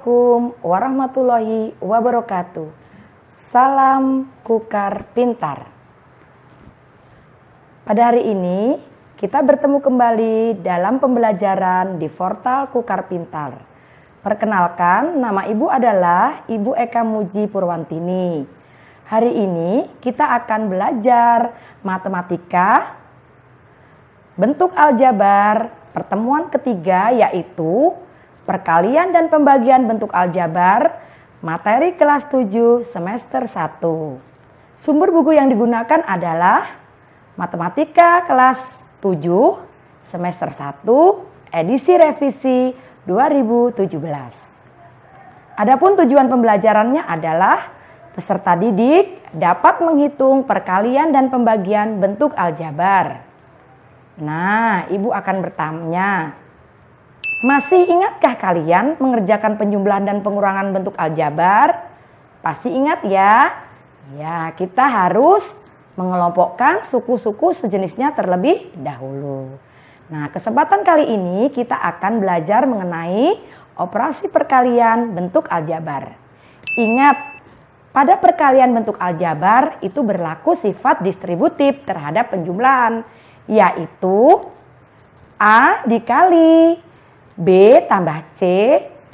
Assalamualaikum warahmatullahi wabarakatuh. Salam Kukar Pintar. Pada hari ini kita bertemu kembali dalam pembelajaran di portal Kukar Pintar. Perkenalkan, nama Ibu adalah Ibu Eka Muji Purwantini. Hari ini kita akan belajar matematika, bentuk aljabar, pertemuan ketiga yaitu perkalian dan pembagian bentuk aljabar, materi kelas 7 semester 1. Sumber buku yang digunakan adalah Matematika kelas 7 semester 1 edisi revisi 2017. Adapun tujuan pembelajarannya adalah peserta didik dapat menghitung perkalian dan pembagian bentuk aljabar. Nah, Ibu akan bertanya, masih ingatkah kalian mengerjakan penjumlahan dan pengurangan bentuk aljabar? Pasti ingat ya? Ya, kita harus mengelompokkan suku-suku sejenisnya terlebih dahulu. Nah, kesempatan kali ini kita akan belajar mengenai operasi perkalian bentuk aljabar. Ingat, pada perkalian bentuk aljabar itu berlaku sifat distributif terhadap penjumlahan, yaitu A dikali B tambah C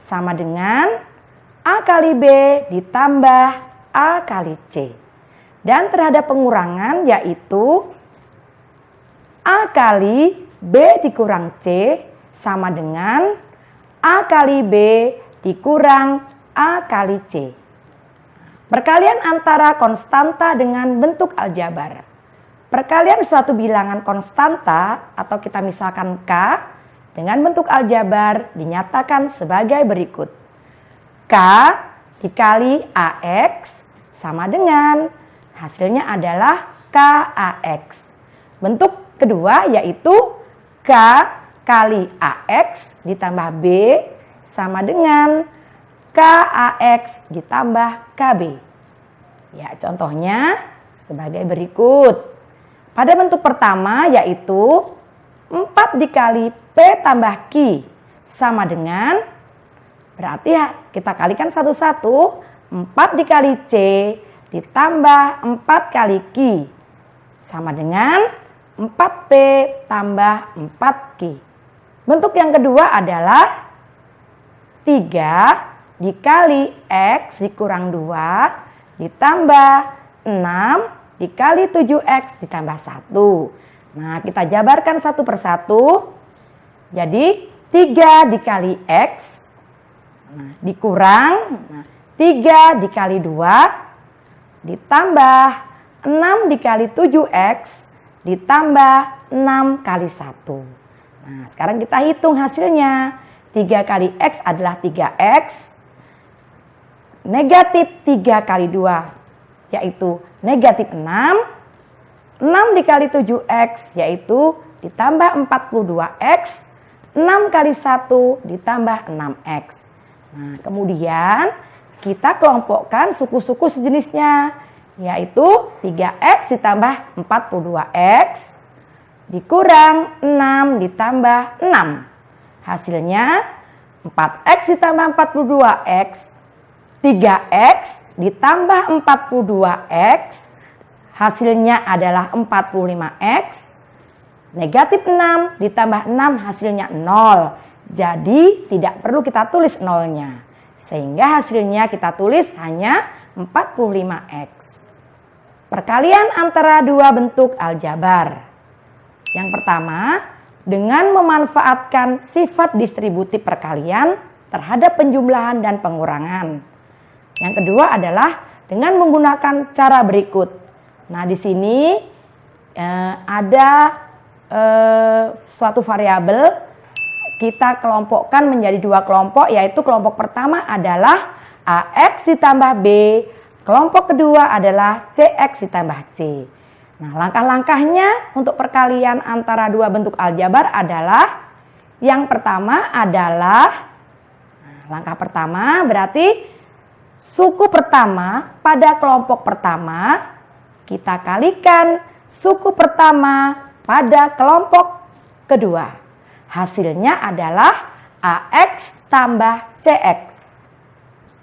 sama dengan A kali B ditambah A kali C. Dan terhadap pengurangan yaitu A kali B dikurang C sama dengan A kali B dikurang A kali C. Perkalian antara konstanta dengan bentuk aljabar. Perkalian suatu bilangan konstanta atau kita misalkan K dengan bentuk aljabar dinyatakan sebagai berikut. K dikali AX sama dengan hasilnya adalah KAX. Bentuk kedua yaitu K kali AX ditambah B sama dengan KAX ditambah KB. Ya, contohnya sebagai berikut. Pada bentuk pertama yaitu 4 dikali P tambah Q sama dengan, berarti ya kita kalikan satu-satu, 4 dikali C ditambah 4 kali Q sama dengan 4P tambah 4Q. Bentuk yang kedua adalah 3 dikali X dikurang 2 ditambah 6 dikali 7X ditambah 1. Nah, kita jabarkan satu persatu. Jadi 3 dikali X dikurang 3 dikali 2 ditambah 6 dikali 7X ditambah 6 kali 1. Nah, sekarang kita hitung hasilnya. 3 kali X adalah 3X. Negatif 3 kali 2 yaitu negatif 6. 6 dikali 7X yaitu ditambah 42X. 6 kali 1 ditambah 6X. Nah, kemudian kita kelompokkan suku-suku sejenisnya, yaitu 3X ditambah 42X dikurang 6 ditambah 6. Hasilnya 4X ditambah 42X, 3X ditambah 42X, hasilnya adalah 45X. Negatif 6 ditambah 6 hasilnya 0. Jadi tidak perlu kita tulis nolnya. Sehingga hasilnya kita tulis hanya 45X. Perkalian antara dua bentuk aljabar. Yang pertama, dengan memanfaatkan sifat distributif perkalian terhadap penjumlahan dan pengurangan. Yang kedua adalah dengan menggunakan cara berikut. Nah, di sini ada suatu variabel, kita kelompokkan menjadi dua kelompok, yaitu kelompok pertama adalah AX ditambah B, kelompok kedua adalah CX ditambah C. Nah, langkah-langkahnya untuk perkalian antara dua bentuk aljabar adalah yang pertama adalah, langkah pertama berarti suku pertama pada kelompok pertama kita kalikan suku pertama pada kelompok kedua. Hasilnya adalah AX tambah CX.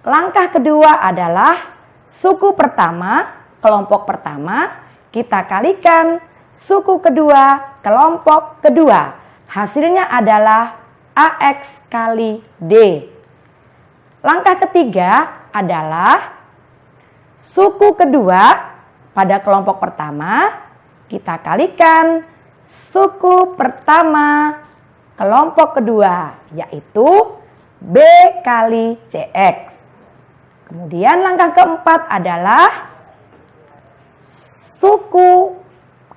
Langkah kedua adalah suku pertama, kelompok pertama, kita kalikan suku kedua, kelompok kedua. Hasilnya adalah AX kali D. Langkah ketiga adalah suku kedua pada kelompok pertama, kita kalikan suku pertama kelompok kedua, yaitu B kali CX. Kemudian langkah keempat adalah suku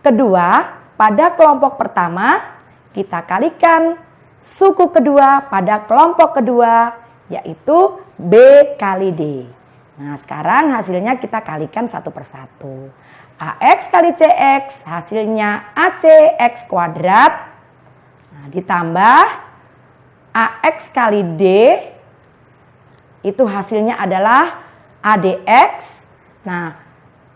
kedua pada kelompok pertama, kita kalikan suku kedua pada kelompok kedua, yaitu B kali D. Nah, sekarang hasilnya kita kalikan satu persatu. AX kali CX hasilnya ACX kuadrat. Nah, ditambah AX kali D itu hasilnya adalah ADX. Nah,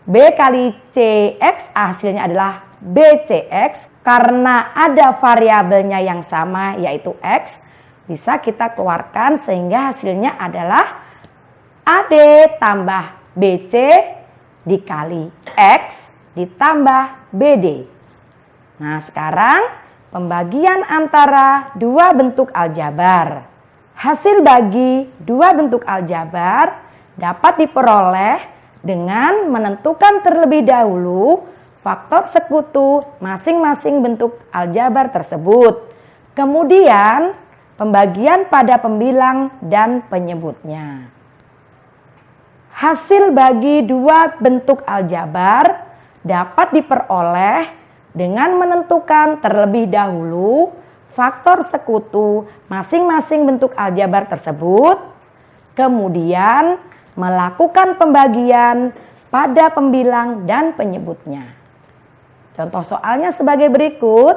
B kali CX hasilnya adalah BCX. Karena ada variabelnya yang sama yaitu X, bisa kita keluarkan sehingga hasilnya adalah AD tambah BC dikali X ditambah BD. Nah, sekarang pembagian antara dua bentuk aljabar. Hasil bagi dua bentuk aljabar dapat diperoleh dengan menentukan terlebih dahulu faktor sekutu masing-masing bentuk aljabar tersebut. Kemudian pembagian pada pembilang dan penyebutnya. Hasil bagi dua bentuk aljabar dapat diperoleh dengan menentukan terlebih dahulu faktor sekutu masing-masing bentuk aljabar tersebut, kemudian melakukan pembagian pada pembilang dan penyebutnya. Contoh soalnya sebagai berikut.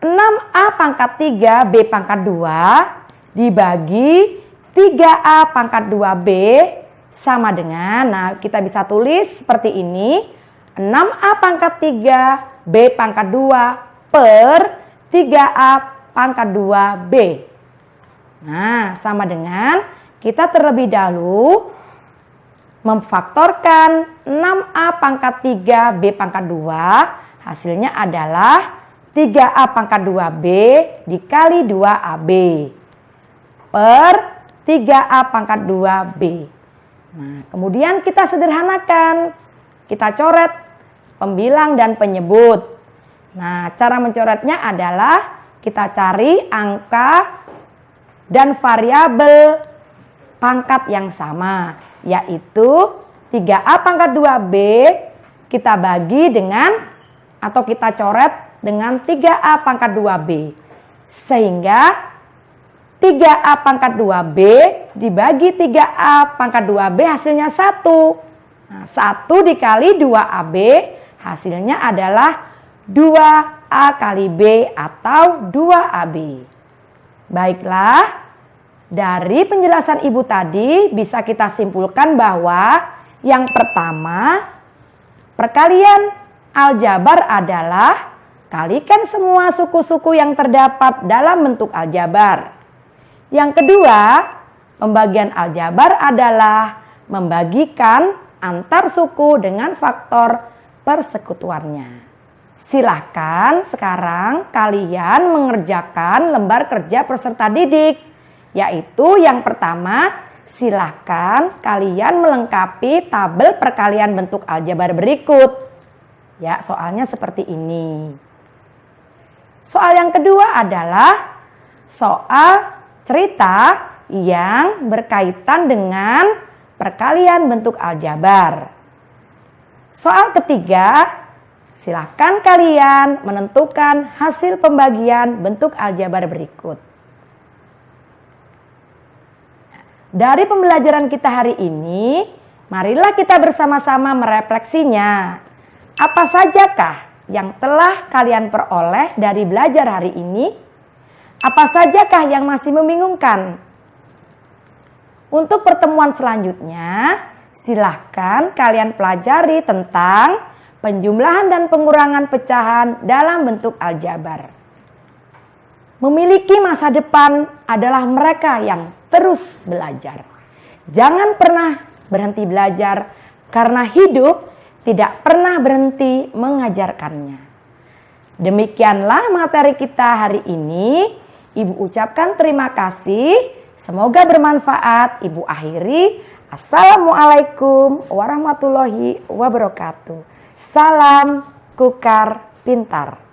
6A pangkat 3 B pangkat 2 dibagi 3A pangkat 2B sama dengan, nah kita bisa tulis seperti ini, 6A pangkat 3 B pangkat 2 per 3A pangkat 2B. Nah, sama dengan kita terlebih dahulu memfaktorkan 6A pangkat 3 B pangkat 2, hasilnya adalah 3A pangkat 2B dikali 2AB per 3A pangkat 2B. Nah, kemudian kita sederhanakan. Kita coret pembilang dan penyebut. Nah, cara mencoretnya adalah kita cari angka dan variabel pangkat yang sama, yaitu 3A pangkat 2B kita bagi dengan atau kita coret dengan 3A pangkat 2B. Sehingga 3A pangkat 2B dibagi 3A pangkat 2B hasilnya 1. Nah, 1 dikali 2AB hasilnya adalah 2A kali B atau 2AB. Baiklah, dari penjelasan Ibu tadi bisa kita simpulkan bahwa yang pertama, perkalian aljabar adalah kalikan semua suku-suku yang terdapat dalam bentuk aljabar. Yang kedua, pembagian aljabar adalah membagikan antar suku dengan faktor persekutuannya. Silahkan sekarang kalian mengerjakan lembar kerja peserta didik, yaitu yang pertama, silahkan kalian melengkapi tabel perkalian bentuk aljabar berikut. Ya, soalnya seperti ini. Soal yang kedua adalah soal cerita yang berkaitan dengan perkalian bentuk aljabar. Soal ketiga, silakan kalian menentukan hasil pembagian bentuk aljabar berikut. Dari pembelajaran kita hari ini, marilah kita bersama-sama merefleksinya. Apa sajakah yang telah kalian peroleh dari belajar hari ini? Apa sajakah yang masih membingungkan? Untuk pertemuan selanjutnya, silahkan kalian pelajari tentang penjumlahan dan pengurangan pecahan dalam bentuk aljabar. memiliki masa depan adalah mereka yang terus belajar. Jangan pernah berhenti belajar karena hidup tidak pernah berhenti mengajarkannya. Demikianlah materi kita hari ini. Ibu ucapkan terima kasih. Semoga bermanfaat. Ibu akhiri. Assalamualaikum warahmatullahi wabarakatuh. Salam Kukar Pintar.